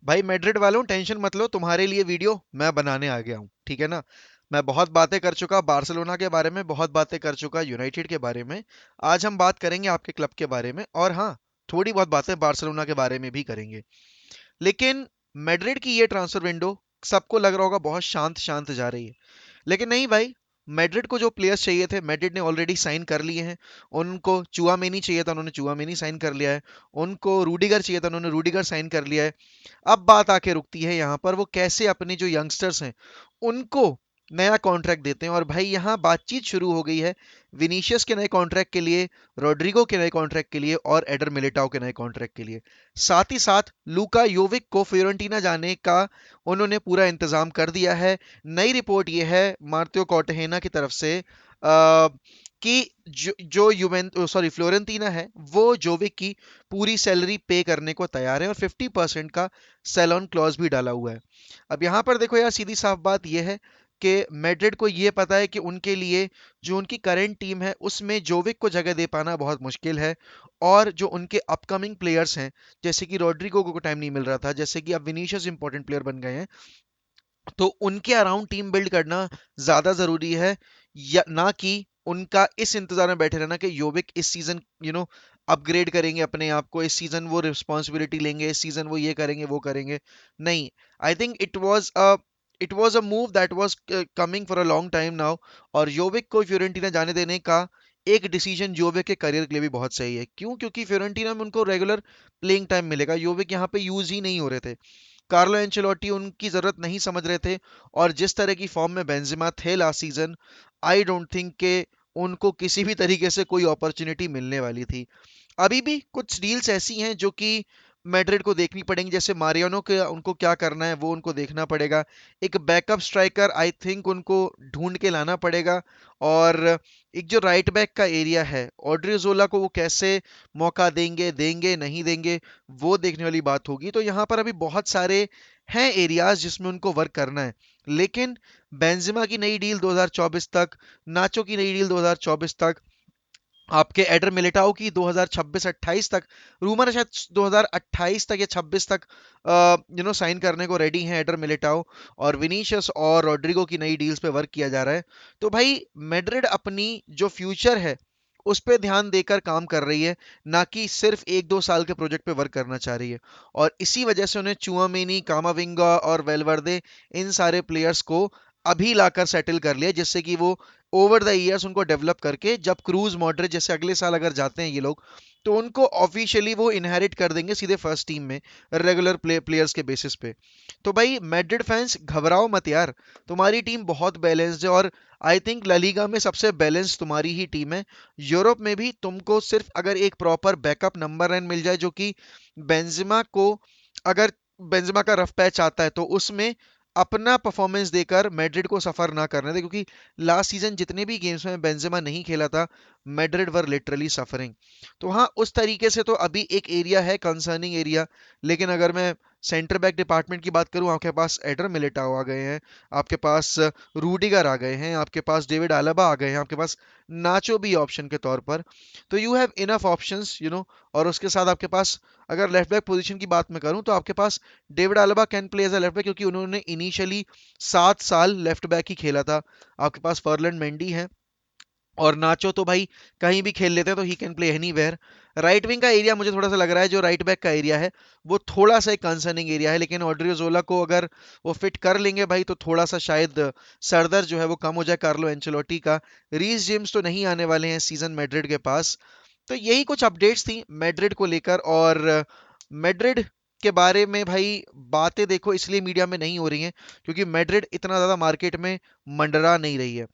भाई मैड्रिड वालों टेंशन मत लो, तुम्हारे लिए वीडियो मैं बनाने आ गया हूँ, ठीक है ना। मैं बहुत बातें कर चुका बार्सिलोना के बारे में, बहुत बातें कर चुका यूनाइटेड के बारे में। आज हम बात करेंगे आपके क्लब के बारे में, और हाँ, थोड़ी बहुत बातें बार्सिलोना के बारे में भी करेंगे। लेकिन मैड्रिड की ये ट्रांसफर विंडो सबको लग रहा होगा बहुत शांत शांत जा रही है, लेकिन नहीं भाई। मैड्रिड को जो प्लेयर्स चाहिए थे मैड्रिड ने ऑलरेडी साइन कर लिए हैं। उनको चुआमेनी चाहिए था, उन्होंने चुआमेनी साइन कर लिया है। उनको रूडिगर चाहिए था, उन्होंने रूडिगर साइन कर लिया है। अब बात आके रुकती है यहाँ पर, वो कैसे अपने जो यंगस्टर्स हैं उनको नया कॉन्ट्रैक्ट देते हैं। और भाई यहाँ बातचीत शुरू हो गई है विनीशियस के नए कॉन्ट्रैक्ट के लिए, रोड्रिगो के नए कॉन्ट्रैक्ट के लिए और एडर मिलिटाओ के नए कॉन्ट्रैक्ट के लिए। साथ ही साथ लूका योविक को फियोरेंटीना जाने का उन्होंने पूरा इंतजाम कर दिया है। नई रिपोर्ट ये है मार्तियो कॉटेहेना की तरफ से कि जो यूवेन सॉरी फ्लोरेंटीना है वो जोविक की पूरी सैलरी पे करने को तैयार है, और 50% का सेल ऑन क्लॉज भी डाला हुआ है। अब यहाँ पर देखो यार, सीधी साफ बात यह है कि मैड्रिड को ये पता है कि उनके लिए जो उनकी करंट टीम है उसमें जोविक को जगह दे पाना बहुत मुश्किल है। और जो उनके अपकमिंग प्लेयर्स हैं, जैसे कि रॉड्रिगो को टाइम नहीं मिल रहा था, जैसे कि अब विनीशियस इंपॉर्टेंट प्लेयर बन गए हैं, तो उनके अराउंड टीम बिल्ड करना ज्यादा जरूरी है, या ना कि उनका इस इंतजार में बैठे रहना कि योविक इस सीजन अपग्रेड करेंगे अपने आप को, इस सीजन वो रिस्पॉन्सिबिलिटी लेंगे, इस सीजन वो ये करेंगे वो करेंगे। नहीं, I think it was a move that was coming for a long time now. और योविक को फ्योरेंटीना जाने देने का एक डिसीजन योविक के करियर के लिए भी बहुत सही है। क्यों? क्योंकि फ्योरेंटीना में उनको रेगुलर प्लेइंग टाइम मिलेगा, योविक यहाँ पे यूज ही नहीं हो रहे थे। कार्लो एंचेलोटी उनकी जरूरत नहीं समझ रहे थे, और जिस तरह की फॉर्म में बेंजेमा थे last season, I don't think के उनको किसी भी तरीके से कोई अपॉर्चुनिटी मिलने वाली थी। अभी भी कुछ डील्स ऐसी हैं जो कि मैड्रिड को देखनी पड़ेंगी, जैसे मारियानो के उनको क्या करना है वो उनको देखना पड़ेगा। एक बैकअप स्ट्राइकर आई थिंक उनको ढूंढ के लाना पड़ेगा। और एक जो राइट बैक का एरिया है, ऑड्रियोजोला को वो कैसे मौका देंगे देंगे नहीं देंगे, वो देखने वाली बात होगी। तो यहाँ पर अभी बहुत सारे हैं एरियाज जिसमें उनको वर्क करना है। लेकिन बेंजेमा की नई डील 2024 तक, नाचो की नई डील 2024 तक, आपके एडर मिलिटाओ की 2026-28 तक, रूमर है शायद 2028 तक या 26 तक साइन करने को रेडी हैं एडर मिलिटाओ। और विनीशियस और रॉड्रिगो की नई डील्स पे वर्क किया जा रहा है। तो भाई मैड्रिड अपनी जो फ्यूचर है उस पे ध्यान देकर काम कर रही है, ना कि सिर्फ 1-2 साल के प्रोजेक्ट पे वर्क करना चाह रही है। और इसी वजह से उन्हें चुआमेनी, कामाविंगा और वेलवर्दे, इन सारे प्लेयर्स को अभी लाकर सेटल कर लिया, जिससे कि वो ओवर द ईयर्स उनको डेवलप करके जब क्रूज मॉड्रिच जैसे अगले साल अगर जाते हैं ये लोग, तो उनको ऑफिशियली वो इनहेरिट कर देंगे सीधे फर्स्ट टीम में, रेगुलर प्लेयर्स के बेसिस पे। तो भाई मैड्रिड फैंस घबराओ मत यार, तुम्हारी टीम बहुत बैलेंस्ड है, और आई थिंक ला लीगा में सबसे बैलेंस तुम्हारी ही टीम है। यूरोप में भी तुमको सिर्फ अगर एक प्रॉपर बैकअप नंबर 9 मिल जाए, जो कि बेंजेमा को, अगर बेंजेमा का रफ पैच आता है तो उसमें अपना परफॉर्मेंस देकर मैड्रिड को सफर ना करने दे, क्योंकि लास्ट सीजन जितने भी गेम्स में बेंजेमा नहीं खेला था, मैड्रिड वर लिटरली सफरिंग। तो हाँ, उस तरीके से तो अभी एक एरिया है कंसर्निंग एरिया। लेकिन अगर मैं सेंटर बैक डिपार्टमेंट की बात करूं, आपके पास एडर मिलिटाओ आ गए हैं, आपके पास रूडिगर आ गए हैं, आपके पास डेविड आलाबा आ गए हैं, आपके पास नाचो भी ऑप्शन के तौर पर। तो यू हैव इनफ ऑप्शंस और उसके साथ आपके पास, अगर लेफ्ट बैक पोजीशन की बात मैं करूं, तो आपके पास David Alaba can play as a left back, क्योंकि उन्होंने इनिशियली 7 साल लेफ्ट बैक ही खेला था। आपके पास फर्लैंड मेंडी है, और नाचो तो भाई कहीं भी खेल लेते हैं, तो he can play anywhere. Right wing का एरिया मुझे थोड़ा सा लग रहा है, जो राइट बैक का एरिया है वो थोड़ा सा एक कंसर्निंग एरिया है, लेकिन ऑड्रियोजोला को अगर वो फिट कर लेंगे भाई, तो थोड़ा सा शायद सरदर्द जो है वो कम हो जाए कार्लो एंचेलोटी का। रीस जेम्स तो नहीं आने वाले हैं सीजन मैड्रिड के पास। तो यही कुछ अपडेट्स थी मैड्रिड को लेकर। और मैड्रिड के बारे में भाई बातें देखो इसलिए मीडिया में नहीं हो रही हैं, क्योंकि मैड्रिड इतना ज्यादा मार्केट में मंडरा नहीं रही है।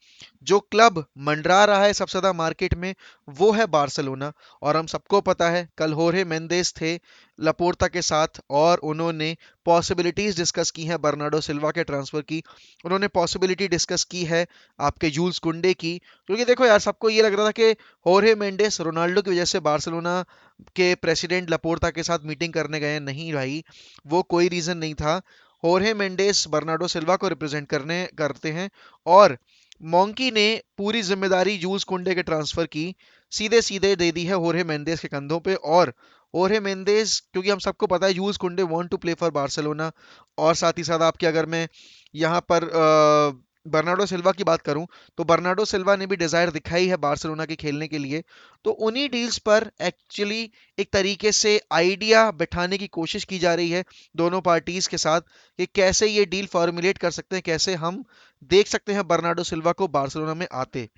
जो क्लब मंडरा रहा है सबसे ज्यादा मार्केट में, वो है बार्सिलोना। और हम सबको पता है कल होर्हे मेंडेस थे लपोर्ता के साथ, और उन्होंने पॉसिबिलिटीज डिस्कस की हैं बर्नार्डो सिल्वा के ट्रांसफर की। उन्होंने पॉसिबिलिटी डिस्कस की है आपके जूल्स कुंडे की, क्योंकि देखो यार, सबको ये लग रहा था कि होर्हे मेंडेस रोनाल्डो की वजह से बार्सिलोना के प्रेसिडेंट लपोर्ता के साथ मीटिंग करने गए हैं। नहीं भाई, वो कोई रीजन नहीं था। होर्हे मेंडेस बर्नार्डो सिल्वा को रिप्रेजेंट करने करते हैं, और मोंकी ने पूरी जिम्मेदारी जूल्स कुंडे के ट्रांसफर की सीधे सीधे दे दी है होर्हे मेंडेस के कंधों पे। और ओरे मेंडेस, क्योंकि हम सबको पता है Jules Kounde want to play for Barcelona. और साथ ही साथ आपके, अगर मैं यहाँ पर बर्नार्डो सिल्वा की बात करूं, तो बर्नार्डो सिल्वा ने भी डिजायर दिखाई है बार्सिलोना के खेलने के लिए। तो उन्हीं डील्स पर एक्चुअली एक तरीके से आइडिया बिठाने की कोशिश की जा रही है दोनों पार्टीज के साथ, कि कैसे ये डील फॉर्मुलेट कर सकते हैं, कैसे हम देख सकते हैं बर्नार्डो सिल्वा को बार्सिलोना में आते।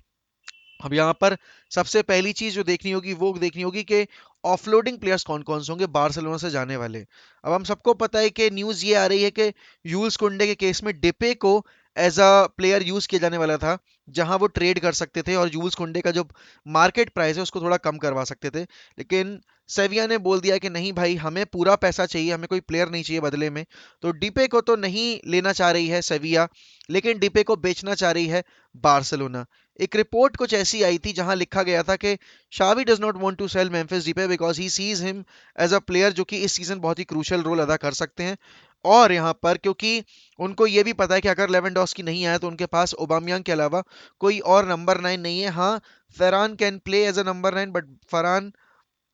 अब यहाँ पर सबसे पहली चीज जो देखनी होगी वो देखनी होगी कि ऑफलोडिंग प्लेयर्स कौन कौन से होंगे बार्सिलोना से जाने वाले। अब हम सबको पता है कि न्यूज ये आ रही है कि यूल्स कुंडे के केस में डिपे को एज अ प्लेयर यूज किया जाने वाला था, जहां वो ट्रेड कर सकते थे और यूल्स कुंडे का जो मार्केट प्राइस है उसको थोड़ा कम करवा सकते थे। लेकिन सेविया ने बोल दिया कि नहीं भाई, हमें पूरा पैसा चाहिए, हमें कोई प्लेयर नहीं चाहिए बदले में। तो डिपे को तो नहीं लेना चाह रही है सेविया, लेकिन डिपे को बेचना चाह रही है बार्सिलोना। एक रिपोर्ट कुछ ऐसी आई थी जहां लिखा गया था कि Xavi does not want to sell Memphis Depay because he sees him as a player जो कि इस सीजन बहुत ही क्रूशियल रोल अदा कर सकते हैं। और यहाँ पर क्योंकि उनको ये भी पता है कि अगर लेवेंडोस्की नहीं आया तो उनके पास ओबामियांग के अलावा कोई और नंबर 9 नहीं है। हाँ, Ferran can play as a number 9, but Ferran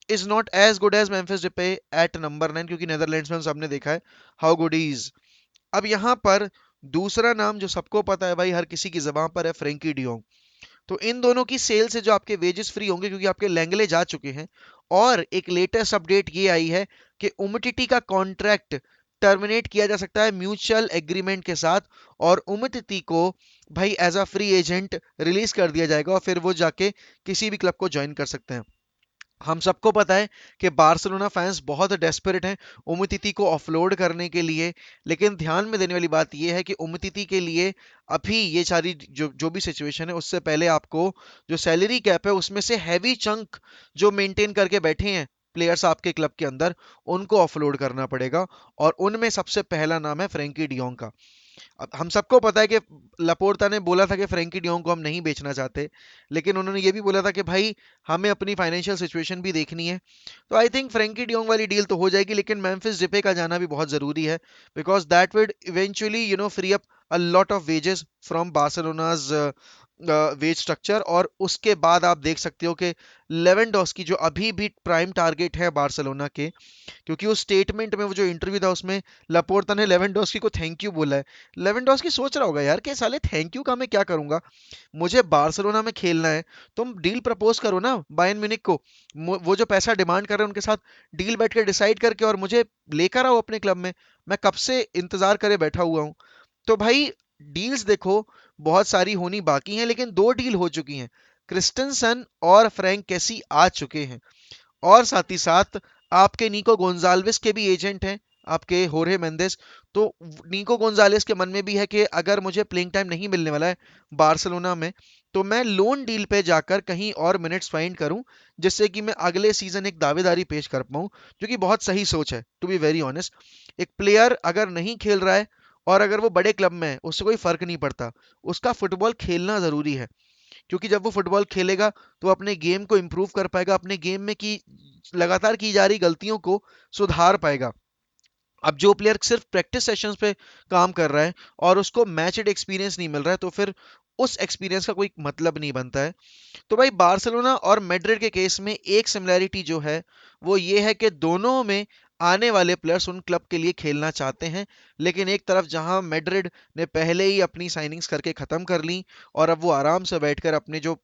is not as good as Memphis Depay at number 9, क्योंकि नेदरलैंड्स में हम सबने देखा है हाउ गुड ही इज। अब यहाँ पर दूसरा नाम जो सबको पता है भाई, हर किसी की जबान पर है, फ्रेंकी डियोंग। तो इन दोनों की सेल से जो आपके वेजेस फ्री होंगे, क्योंकि आपके लैंगले जा चुके हैं। और एक लेटेस्ट अपडेट ये आई है कि उमटीटी का कॉन्ट्रैक्ट टर्मिनेट किया जा सकता है म्यूचुअल एग्रीमेंट के साथ, और उमटीटी को भाई as a free agent release कर दिया जाएगा और फिर वो जाके किसी भी क्लब को ज्वाइन कर सकते हैं। हम सबको पता है कि बार्सिलोना फैंस बहुत डेस्परेट हैं उमतीती को ऑफलोड करने के लिए। लेकिन ध्यान में देने वाली बात यह है कि उमतीती के लिए अभी ये सारी जो जो भी सिचुएशन है, उससे पहले आपको जो सैलरी कैप है उसमें से हैवी चंक जो मेंटेन करके बैठे हैं प्लेयर्स आपके क्लब के अंदर, उनको ऑफलोड करना पड़ेगा। और उनमें सबसे पहला नाम है फ्रेंकी डियोंग का। अब हम सबको पता है कि लपोर्ता ने बोला था कि फ्रैंकी डियोंग को हम नहीं बेचना चाहते, लेकिन उन्होंने ये भी बोला था कि भाई हमें अपनी फाइनेंशियल सिचुएशन भी देखनी है। तो आई थिंक फ्रैंकी डियोंग वाली डील तो हो जाएगी, लेकिन मेम्फिस डिपे का जाना भी बहुत जरूरी है, because that would eventually free up a lot of wages from Barcelona's wage structure. और उसके बाद आप देख सकते हो कि लेवेंडोस्की जो अभी भी प्राइम टारगेट है बार्सिलोना के, क्योंकि उस स्टेटमेंट में वो जो इंटरव्यू था उसमें लपोर्ता ने लेवेंडोस्की को थैंक यू बोला है। लेवेंडोस्की सोच रहा होगा यार कि साले थैंक यू का मैं क्या करूंगा, मुझे बार्सिलोना में खेलना है। तुम डील प्रपोज करो ना बायर्न म्यूनिख को, वो जो पैसा डिमांड कर रहे हैं उनके साथ डील बैठ के डिसाइड करके, और मुझे लेकर आओ अपने क्लब में। मैं कब से इंतजार करे बैठा हुआ हूँ। तो भाई डील्स देखो बहुत सारी होनी बाकी हैं, लेकिन दो डील हो चुकी हैं। क्रिस्टनसन और फ्रैंक कैसी आ चुके हैं, और साथ ही साथ आपके निको गोंजाल्विस के भी एजेंट हैं, आपके होरे मेंदेस। तो निको गोंजाल्विस के मन में भी है कि अगर मुझे प्लेइंग टाइम नहीं मिलने वाला है बार्सिलोना में, तो मैं लोन डील पे जाकर कहीं और मिनट्स फाइंड करूं, जिससे कि मैं अगले सीजन एक दावेदारी पेश कर पाऊं। जो कि बहुत सही सोच है, टू बी वेरी ऑनेस्ट। एक प्लेयर अगर नहीं खेल रहा है और अगर वो बड़े क्लब में है, उससे कोई फर्क नहीं पड़ता, उसका फुटबॉल खेलना जरूरी है। क्योंकि जब वो फुटबॉल खेलेगा तो अपने गेम को इंप्रूव कर पाएगा, अपने गेम में की लगातार की जा रही गलतियों को सुधार पाएगा। अब जो प्लेयर सिर्फ प्रैक्टिस सेशंस पे काम कर रहा है और उसको मैच एड एक्सपीरियंस नहीं मिल रहा है, तो फिर उस एक्सपीरियंस का कोई मतलब नहीं बनता है। तो भाई बार्सिलोना और मैड्रिड के केस में एक सिमिलैरिटी जो है वो ये है कि दोनों में आने वाले प्लेयर्स उन क्लब के लिए खेलना चाहते हैं। लेकिन एक तरफ जहां मैड्रिड ने पहले ही अपनी साइनिंग्स करके खत्म कर ली और अब वो आराम से बैठकर अपने जो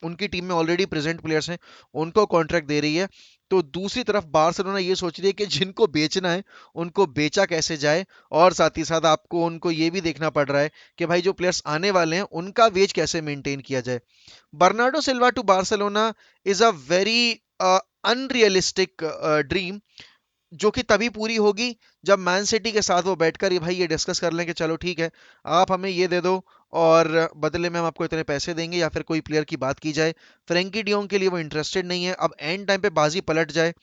उनकी टीम में ऑलरेडी प्रेजेंट प्लेयर्स हैं उनको कॉन्ट्रैक्ट दे रही है, तो दूसरी तरफ बार्सिलोना ये सोच रही है कि जिनको बेचना है उनको बेचा कैसे जाए। और साथ ही साथ आपको उनको ये भी देखना पड़ रहा है कि भाई जो प्लेयर्स आने वाले हैं उनका वेज कैसे मेंटेन किया जाए। Bernardo Silva to Barcelona is a very unrealistic dream, जो कि तभी पूरी होगी जब मैन सिटी के साथ वो बैठकर ये भाई ये डिस्कस कर लें कि चलो ठीक है, आप हमें ये दे दो और बदले में हम आपको इतने पैसे देंगे, या फिर कोई प्लेयर की बात की जाए। फ्रेंकी डियोंग के लिए वो इंटरेस्टेड नहीं है। अब एंड टाइम पे बाजी पलट जाए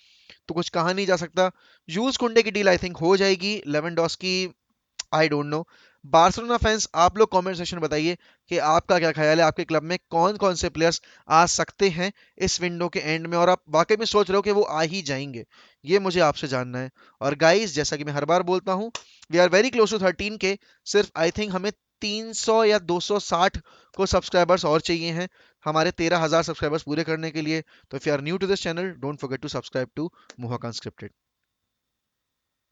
तो कुछ कहा नहीं जा सकता। यूज कुंडे की डील आई थिंक हो जाएगी, Lewandowski I don't know. Barcelona fans आप लोग कमेंट सेक्शन में बताइए कि आपका क्या ख्याल है, आपके क्लब में कौन कौन से प्लेयर्स आ सकते हैं इस विंडो के एंड में, और आप वाकई में सोच रहे हो कि वो आ ही जाएंगे। ये मुझे आपसे जानना है। और गाइस, जैसा कि मैं हर बार बोलता हूँ, we are very close to 13 के। सिर्फ आई थिंक हमें 300 या 260 को सब्सक्राइबर्स और चाहिए हैं। हमारे 13,000 सब्सक्राइबर्स पूरे करने के लिए। तो if you are new to this channel, don't forget to subscribe to Mohak unscripted.